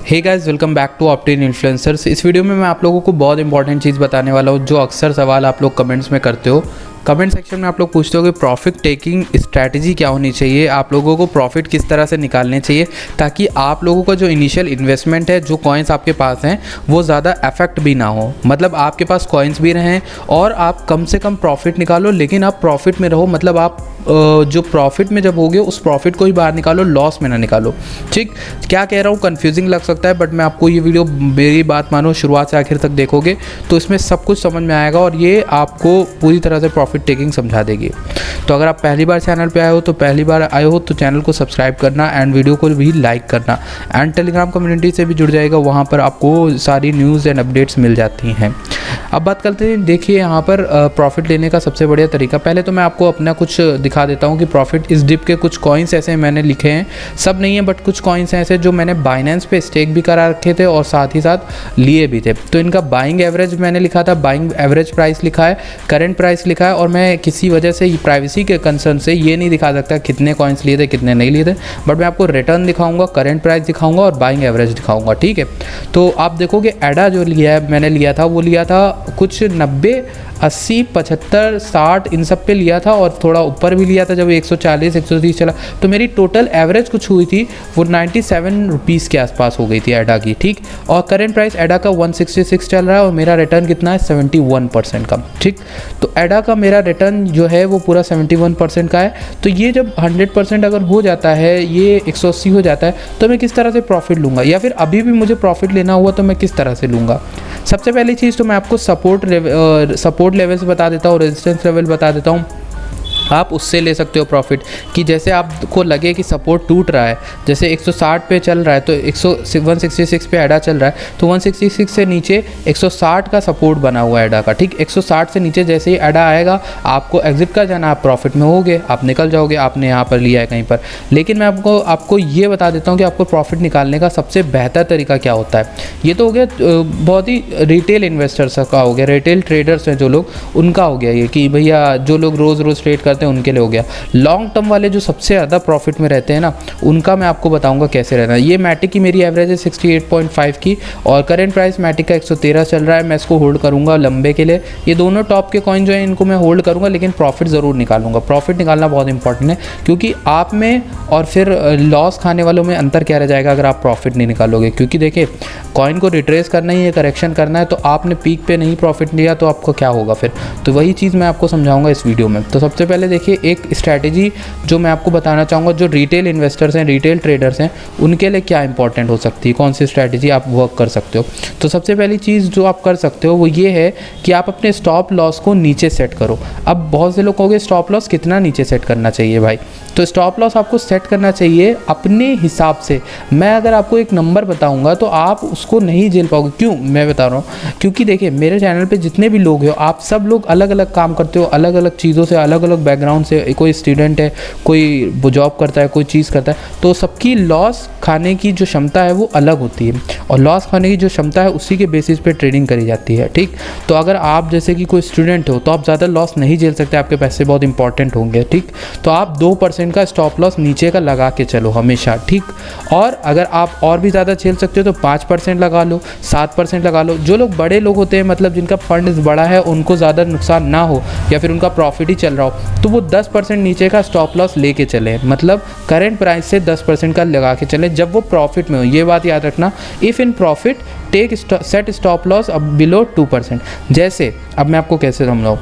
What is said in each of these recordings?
Hey guys, welcome back to Optane influencers. इस video में मैं आप लोगों को बहुत इंपॉर्टेंट चीज़ बताने वाला हूँ, जो अक्सर सवाल आप लोग कमेंट्स में करते हो। कमेंट सेक्शन में आप लोग पूछते हो कि प्रॉफिट टेकिंग स्ट्रैटेजी क्या होनी चाहिए, आप लोगों को प्रॉफिट किस तरह से निकालने चाहिए ताकि आप लोगों का जो इनिशियल इन्वेस्टमेंट है, जो कॉइन्स आपके पास हैं, वो ज़्यादा अफेक्ट भी ना हो। मतलब आपके पास कॉइन्स भी रहें और आप कम से कम प्रॉफिट निकालो, लेकिन आप प्रॉफिट में रहो। मतलब आप जो प्रॉफिट में जब होगे उस प्रॉफिट को ही बाहर निकालो, लॉस में ना निकालो। ठीक, क्या कह रहा हूँ कंफ्यूजिंग लग सकता है, बट मैं आपको ये वीडियो, मेरी बात मानो, शुरुआत से आखिर तक देखोगे तो इसमें सब कुछ समझ में आएगा और ये आपको पूरी तरह से प्रॉफिट टेकिंग समझा देगी। तो अगर आप पहली बार चैनल पे आए हो तो चैनल को सब्सक्राइब करना एंड वीडियो को भी लाइक करना एंड टेलीग्राम कम्युनिटी से भी जुड़ जाएगा, वहाँ पर आपको सारी न्यूज़ एंड अपडेट्स मिल जाती हैं। अब बात करते हैं, देखिए यहाँ पर प्रॉफिट लेने का सबसे बढ़िया तरीका, पहले तो मैं आपको अपना कुछ दिखा देता हूँ कि प्रॉफिट इस डिप के कुछ कॉइन्स ऐसे मैंने लिखे हैं, सब नहीं है बट कुछ कॉइन्स हैं ऐसे जो मैंने बाइनेंस पे स्टेक भी करा रखे थे और साथ ही साथ लिए भी थे। तो इनका बाइंग एवरेज मैंने लिखा था, बाइंग एवरेज प्राइस लिखा है, करंट प्राइस लिखा है, और मैं किसी वजह से प्राइवेसी के कंसर्न से ये नहीं दिखा सकता कितने कॉइन्स लिए थे कितने नहीं लिए थे, बट मैं आपको रिटर्न दिखाऊंगा, करंट प्राइस दिखाऊंगा और बाइंग एवरेज दिखाऊंगा। ठीक है, तो आप देखोगे एडा जो लिया है, मैंने लिया था, वो लिया था कुछ 90, 80, 75, 60 इन सब पे लिया था और थोड़ा ऊपर भी लिया था जब 140, 130 चला, तो मेरी टोटल एवरेज कुछ हुई थी वो 97 रुपीज़ के आसपास हो गई थी एडा की। ठीक, और करंट प्राइस एडा का 166 चल रहा है और मेरा रिटर्न कितना है 71% का। ठीक, तो एडा का मेरा रिटर्न जो है वो पूरा 71% का है। तो ये जब 100% अगर हो जाता है, ये 180 हो जाता है, तो मैं किस तरह से प्रॉफिट लूँगा, या फिर अभी भी मुझे प्रॉफिट लेना हुआ तो मैं किस तरह से लूँगा। सबसे पहली चीज़ तो मैं आपको सपोर्ट लेवल्स बता देता हूँ, रेजिस्टेंस लेवल बता देता हूँ, आप उससे ले सकते हो प्रॉफिट। कि जैसे आपको लगे कि सपोर्ट टूट रहा है, जैसे 160 पे चल रहा है तो 166 पे एडा चल रहा है, तो 166 से नीचे 160 का सपोर्ट बना हुआ है एडा का। ठीक, 160 से नीचे जैसे ही एडा आएगा आपको एग्जिट कर जाना, आप प्रॉफिट में होगे, आप निकल जाओगे, आपने यहाँ पर लिया है कहीं पर। लेकिन मैं आपको ये बता देता हूँ कि आपको प्रॉफिट निकालने का सबसे बेहतर तरीका क्या होता है। ये तो हो गया बहुत ही रिटेल इन्वेस्टर्स का हो गया, रिटेल ट्रेडर्स हैं जो लोग, उनका हो गया ये कि भैया जो लोग रोज़ ट्रेड करते हैं उनके लिए हो गया। लॉन्ग टर्म वाले जो सबसे ज़्यादा प्रॉफिट में रहते हैं ना, उनका मैं आपको बताऊंगा कैसे रहना है। ये मैटिक की मेरी एवरेज है 68.5 की और करंट प्राइस मैटिक का 113 चल रहा है। मैं इसको होल्ड करूंगा लंबे के लिए। ये दोनों टॉप के कॉइन जो है इनको मैं होल्ड करूंगा, लेकिन प्रॉफिट ज़रूर निकालूंगा। प्रॉफिट निकालना बहुत इंपॉर्टेंट है, क्योंकि आप में और फिर लॉस खाने वालों में अंतर क्या रह जाएगा अगर आप प्रॉफिट नहीं निकालोगे। क्योंकि देखिए, कॉइन को रिट्रेस करना ही है, करेक्शन करना है, तो आपने पीक पे नहीं प्रॉफिट लिया तो आपको क्या होगा फिर। तो वही चीज़ मैं आपको समझाऊंगा इस वीडियो में। तो सबसे पहले देखिए, एक स्ट्रैटेजी जो मैं आपको बताना चाहूँगा, जो रिटेल इन्वेस्टर्स हैं, रिटेल ट्रेडर्स हैं, उनके लिए क्या इंपॉर्टेंट हो सकती है, कौन सी स्ट्रैटेजी आप वर्क कर सकते हो। तो सबसे पहली चीज़ जो आप कर सकते हो वो ये है कि आप अपने स्टॉप लॉस को नीचे सेट करो। अब बहुत से लोग कहोगे स्टॉप लॉस कितना नीचे सेट करना चाहिए भाई, तो स्टॉप लॉस आपको सेट करना चाहिए अपने हिसाब से। मैं अगर आपको एक नंबर बताऊंगा तो आप उसको नहीं झेल पाओगे। क्यों मैं बता रहा हूँ, क्योंकि देखिए मेरे चैनल पे जितने भी लोग हो, आप सब लोग अलग अलग काम करते हो, अलग अलग चीज़ों से, अलग अलग बैकग्राउंड से, कोई स्टूडेंट है, कोई जॉब करता है, कोई चीज़ करता है, तो सबकी लॉस खाने की जो क्षमता है वो अलग होती है और लॉस खाने की जो क्षमता है उसी के बेसिस पे ट्रेडिंग करी जाती है। ठीक, तो अगर आप जैसे कि कोई स्टूडेंट हो तो आप ज़्यादा लॉस नहीं झेल सकते, आपके पैसे बहुत इंपॉर्टेंट होंगे। ठीक, तो आप 2% का स्टॉप लॉस नीचे का लगा के चलो हमेशा। ठीक, और अगर आप और भी ज़्यादा झेल सकते हो तो 5% लगा लो, 7% लगा लो। जो लोग बड़े लोग होते हैं, मतलब जिनका फंड बड़ा है, उनको ज़्यादा नुकसान ना हो या फिर उनका प्रॉफिट ही चल रहा हो, तो वो 10% नीचे का स्टॉप लॉस लेके चले, मतलब करंट प्राइस से 10% का लगा के चले जब वो प्रॉफिट में हो। ये बात याद रखना, if in profit take set stop loss अब बिलो 2%। जैसे अब मैं आपको कैसे समझाऊँ,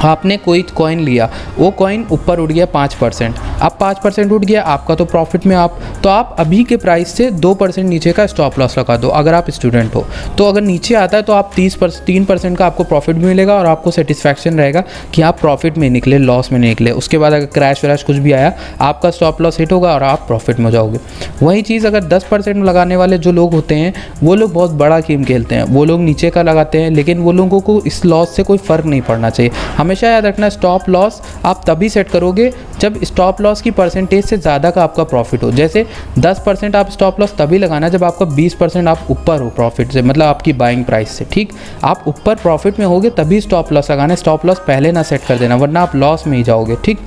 आपने कोई कॉइन लिया, वो कॉइन ऊपर उठ गया 5%, अब 5% उठ गया, आपका तो प्रॉफिट में तो आप अभी के प्राइस से 2% नीचे का स्टॉप लॉस लगा दो अगर आप स्टूडेंट हो। तो अगर नीचे आता है तो आप 3% का आपको प्रॉफिट भी मिलेगा और आपको सेटिस्फैक्शन रहेगा कि आप प्रॉफिट में निकले, लॉस में नहीं निकले। उसके बाद अगर क्रैश व्रैश कुछ भी आया, आपका स्टॉप लॉस हिट होगा और आप प्रॉफिट में जाओगे। वही चीज़ अगर 10% लगाने वाले जो लोग होते हैं, वो लोग बहुत बड़ा गेम खेलते हैं, वो लोग नीचे का लगाते हैं, लेकिन वो लोगों को इस लॉस से कोई फ़र्क नहीं पड़ना चाहिए। हमेशा याद रखना, स्टॉप लॉस आप तभी सेट करोगे जब स्टॉप लॉस की परसेंटेज से ज़्यादा का आपका प्रॉफिट हो। जैसे 10% आप स्टॉप लॉस तभी लगाना जब आपका 20% आप ऊपर हो प्रॉफिट से, मतलब आपकी बाइंग प्राइस से, ठीक। आप ऊपर प्रॉफिट में होगे तभी स्टॉप लॉस लगाना, स्टॉप लॉस पहले ना सेट कर देना वरना आप लॉस में ही जाओगे, ठीक।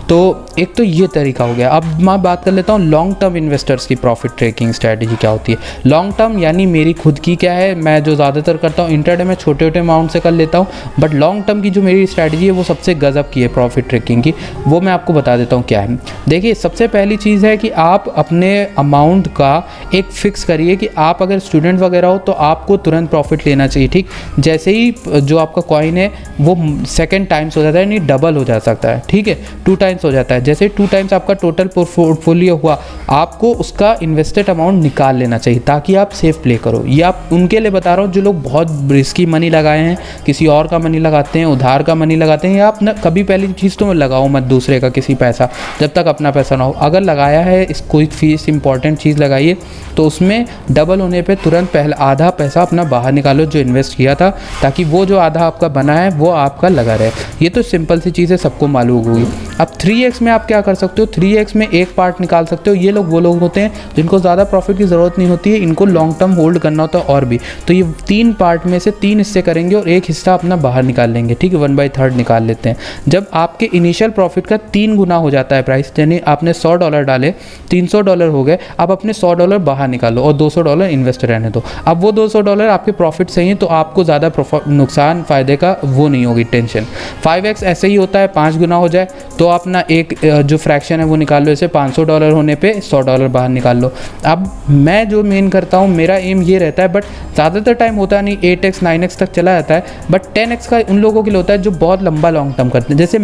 तो एक तो ये तरीका हो गया। अब मैं बात कर लेता हूँ लॉन्ग टर्म इन्वेस्टर्स की प्रॉफिट ट्रैकिंग स्ट्रैटेजी क्या होती है। लॉन्ग टर्म यानी मेरी खुद की क्या है, मैं जो ज़्यादातर करता हूँ इंट्राडे में छोटे छोटे अमाउंट से कर लेता हूँ, बट लॉन्ग टर्म की जो मेरी स्ट्रैटेजी है वो सबसे गजब की है प्रॉफिट ट्रैकिंग की, वो मैं आपको बता देता हूँ क्या है। देखिए, सबसे पहली चीज़ है कि आप अपने अमाउंट का एक फिक्स करिए कि आप अगर स्टूडेंट वगैरह हो तो आपको तुरंत प्रॉफिट लेना चाहिए, ठीक। जैसे ही जो आपका कॉइन है वो सेकेंड टाइम्स हो जाता है, यानी डबल हो जा सकता है, ठीक है, 2 टाइम्स हो जाता है। जैसे 2 टाइम्स आपका टोटल पोर्टफोलियो हुआ, आपको उसका इन्वेस्टेड अमाउंट निकाल लेना चाहिए ताकि आप सेफ प्ले करो। ये आप उनके लिए बता रहा हूँ जो लोग बहुत रिस्की मनी लगाए हैं, किसी और का मनी लगाते हैं, उधार का मनी लगाते हैं, या आप ना कभी पहली चीज़ तो लगाओ मत दूसरे का किसी पैसा जब तक अपना पैसा ना हो। अगर लगाया है इस कोई फीस इंपॉर्टेंट चीज़ लगाइए तो उसमें डबल होने पे तुरंत पहले आधा पैसा अपना बाहर निकालो जो इन्वेस्ट किया था, ताकि वो जो आधा आपका बना है वो आपका लगा रहे। ये तो सिंपल सी चीज़ है, सबको मालूम होगी। अब 3x में आप क्या कर सकते हो, 3x में एक पार्ट निकाल सकते हो। ये लोग वो लोग होते हैं जिनको ज़्यादा प्रॉफिट की ज़रूरत नहीं होती है, इनको लॉन्ग टर्म होल्ड करना होता है और भी, तो ये 3 पार्ट में से 3 हिस्से करेंगे और एक हिस्सा अपना बाहर निकाल लेंगे, ठीक है, 1/3 निकाल लेते हैं। जब आपके इनिशियल प्रॉफिट का 3 गुना हो जाता है प्राइस, यानी आपने $100 डाले, $300 हो गए, अब अपने $100 बाहर निकालो और $200 इन्वेस्ट रहने दो। अब वो $200 आपके प्रॉफिट से ही, तो आपको ज़्यादा नुकसान फ़ायदे का वो नहीं होगी टेंशन। 5x ऐसे ही होता है, 5 गुना हो जाए तो अपना एक जो फ्रैक्शन है वो निकाल लो, इसे $500 होने पे $100 बाहर निकाल लो। अब मैं जो मेन करता हूँ, मेरा एम ये रहता है, बट ज़्यादातर टाइम होता नहीं, 8x 9x तक चला जाता है, बट 10x का उन लोगों के लिए होता है जो बहुत लंबा लॉन्ग टर्म करते हैं। जैसे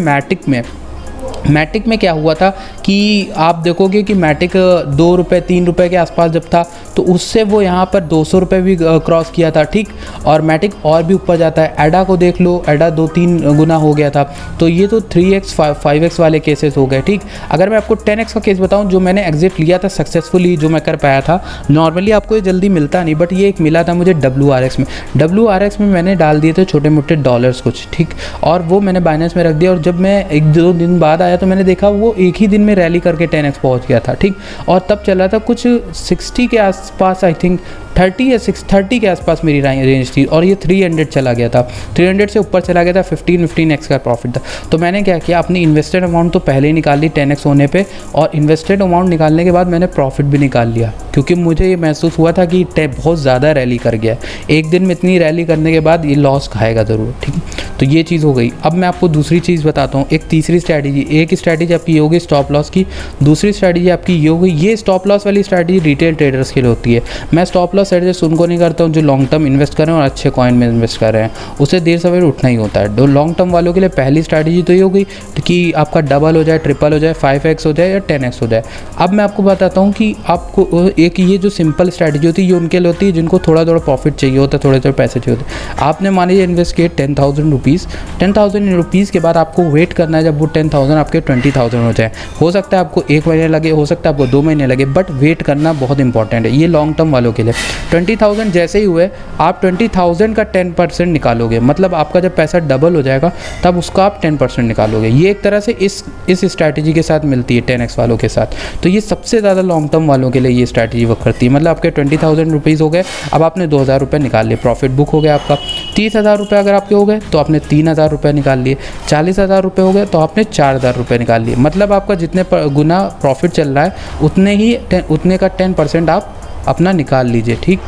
मैटिक में क्या हुआ था कि आप देखोगे कि मैटिक ₹2 ₹3 के आसपास जब था तो उससे वो यहाँ पर ₹200 भी क्रॉस किया था, ठीक। और मैटिक और भी ऊपर जाता है। एडा को देख लो, एडा 2-3 गुना हो गया था। तो ये तो 3x 5x वाले केसेस हो गए, ठीक। अगर मैं आपको 10x का केस बताऊँ जो मैंने एग्जिट लिया था सक्सेसफुली, जो मैं कर पाया था, नॉर्मली आपको ये जल्दी मिलता नहीं, बट ये एक मिला था मुझे WRX में। WRX में मैंने डाल दिए थे छोटे मोटे डॉलर्स कुछ, ठीक, और वो मैंने बाइनेंस में रख दिया, और जब मैं 1-2 दिन बाद आया तो मैंने देखा वो एक ही दिन में रैली करके 10x पहुंच गया था, ठीक। और तब चला था कुछ 60 के आसपास, आई थिंक 30 या 630 के आसपास मेरी रेंज थी, और ये 300 चला गया था, 300 से ऊपर चला गया था, 15x का प्रॉफिट था। तो मैंने क्या किया, अपनी इन्वेस्टेड अमाउंट तो पहले ही निकाल ली 10x होने पे, और इन्वेस्टेड अमाउंट निकालने के बाद मैंने प्रॉफिट भी निकाल लिया, क्योंकि मुझे ये महसूस हुआ था कि बहुत ज़्यादा रैली कर गया। एक दिन में इतनी रैली करने के बाद ये लॉस खाएगा ज़रूर, ठीक। तो ये चीज़ हो गई। अब मैं आपको दूसरी चीज़ बताता हूँ, एक तीसरी स्ट्रैटेजी। एक स्ट्रैटेजी आपकी ये होगी स्टॉप लॉस की, दूसरी स्ट्रैटेजी आपकी ये होगी, ये स्टॉप लॉस वाली स्ट्रैटेजी रिटेल ट्रेडर्स के लिए होती है। मैं स्टॉप लॉस स्ट्रैटेजी उनको नहीं करता हूँ जो लॉन्ग टर्म इन्वेस्ट कर रहे हैं और अच्छे कॉइन में इन्वेस्ट कर रहे हैं, उसे देर सवेर उठना ही होता है। लॉन्ग टर्म वालों के लिए पहली स्ट्रैटेजी तो ये होगी कि आपका डबल हो जाए, ट्रिपल हो जाए, 5x हो जाए या 10x हो जाए। अब मैं आपको बताता हूँ कि आपको एक ये जो सिंपल स्ट्रैटेजी होती है ये उनके लिए होती है जिनको थोड़ा थोड़ा प्रॉफिट चाहिए होता है, थोड़े थोड़े पैसे चाहिए होते हैं। आपने मान लीजिए इन्वेस्ट किए 10,000 रुपीज़, 10,000 रुपीज़ के बाद आपको वेट करना है जब वो 10,000 आपके 20,000 हो जाए। हो सकता है आपको 1 महीने लगे, हो सकता है आपको 2 महीने लगे, बट वेट करना बहुत इंपॉर्टेंट है, ये लॉन्ग टर्म वालों के लिए। 20,000 जैसे ही हुए आप 20,000 का 10% निकालोगे, मतलब आपका जब पैसा डबल हो जाएगा तब उसका आप 10% निकालोगे। ये एक तरह से इस स्ट्रैटेजी के साथ मिलती है 10x वालों के साथ। तो ये सबसे ज़्यादा लॉन्ग टर्म वालों के लिए ये स्ट्रैटेजी वर्क करती है। मतलब आपके 20,000 रुपीज़ हो गए, अब आपने 2,000 रुपये निकाल लिए, प्रॉफिट बुक हो गया आपका। 30,000 रुपये अगर आपके हो गए तो आपने 3,000 रुपये निकाल लिए। 40,000 रुपये हो गए तो आपने 4,000 रुपये निकाल लिए। मतलब आपका जितने गुना प्रॉफिट चल रहा है उतने का 10% आप अपना निकाल लीजिए, ठीक,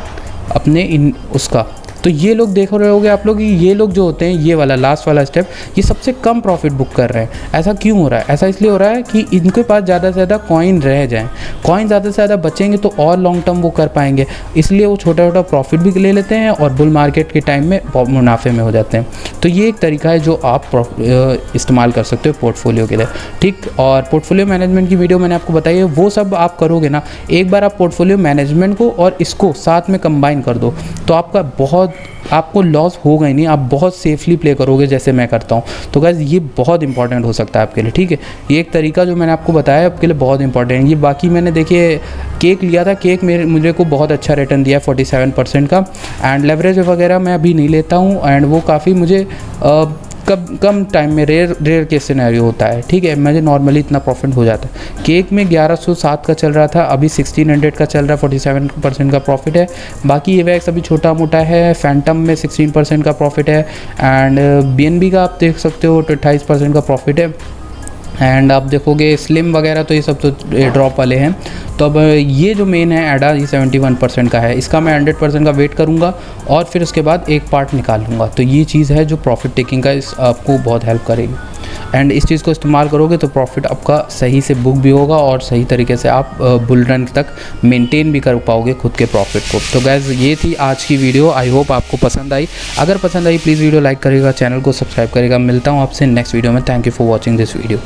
अपने उसका। तो ये लोग देख रहे होगे आप लोग, ये लोग जो होते हैं, ये वाला लास्ट वाला स्टेप, ये सबसे कम प्रॉफिट बुक कर रहे हैं। ऐसा क्यों हो रहा है? ऐसा इसलिए हो रहा है कि इनके पास ज़्यादा से ज़्यादा कॉइन रह जाएँ, कॉइन ज़्यादा से ज़्यादा बचेंगे तो और लॉन्ग टर्म वो कर पाएंगे, इसलिए वो छोटा छोटा प्रॉफिट भी ले लेते हैं और बुल मार्केट के टाइम में मुनाफे में हो जाते हैं। तो ये एक तरीका है जो आप इस्तेमाल कर सकते हो पोर्टफोलियो के लिए, ठीक। और पोर्टफोलियो मैनेजमेंट की वीडियो मैंने आपको बताई है, वो सब आप करोगे ना, एक बार आप पोर्टफोलियो मैनेजमेंट को और इसको साथ में कंबाइन कर दो तो आपको लॉस होगा ही नहीं, आप बहुत सेफली प्ले करोगे जैसे मैं करता हूँ। तो गाइस ये बहुत इंपॉर्टेंट हो सकता है आपके लिए, ठीक है। ये एक तरीका जो मैंने आपको बताया आपके लिए बहुत इंपॉर्टेंट है। ये बाकी मैंने देखिए केक लिया था, केक मुझे को बहुत अच्छा रिटर्न दिया 47% का, एंड लेवरेज वगैरह मैं अभी नहीं लेता हूँ, एंड वो काफ़ी मुझे कम टाइम में रेयर केस सिनेरियो होता है, ठीक है। मुझे नॉर्मली इतना प्रॉफिट हो जाता है। केक में 1107 का चल रहा था, अभी 1600 का चल रहा है, 47% का प्रॉफिट है। बाकी एवेक्स अभी छोटा मोटा है। फैंटम में 16% का प्रॉफिट है एंड BNB का आप देख सकते हो 28% का प्रॉफिट है। एंड आप देखोगे स्लिम वगैरह तो ये सब तो ड्रॉप वाले हैं। तो अब ये जो मेन है एडा, ये 71% का है। इसका मैं 100% का वेट करूँगा और फिर उसके बाद एक पार्ट निकाल लूँगा। तो ये चीज़ है जो प्रॉफिट टेकिंग का इस आपको बहुत हेल्प करेगी। एंड इस चीज़ को इस्तेमाल करोगे तो प्रॉफिट आपका सही से बुक भी होगा और सही तरीके से आप बुल रन तक मेंटेन भी कर पाओगे खुद के प्रॉफिट को। तो गाइस ये थी आज की वीडियो। आई होप आपको पसंद आई। अगर पसंद आई प्लीज़ वीडियो लाइक करेगा, चैनल को सब्सक्राइब करेगा। मिलता हूँ आपसे नेक्स्ट वीडियो में। Thank you for watching this video.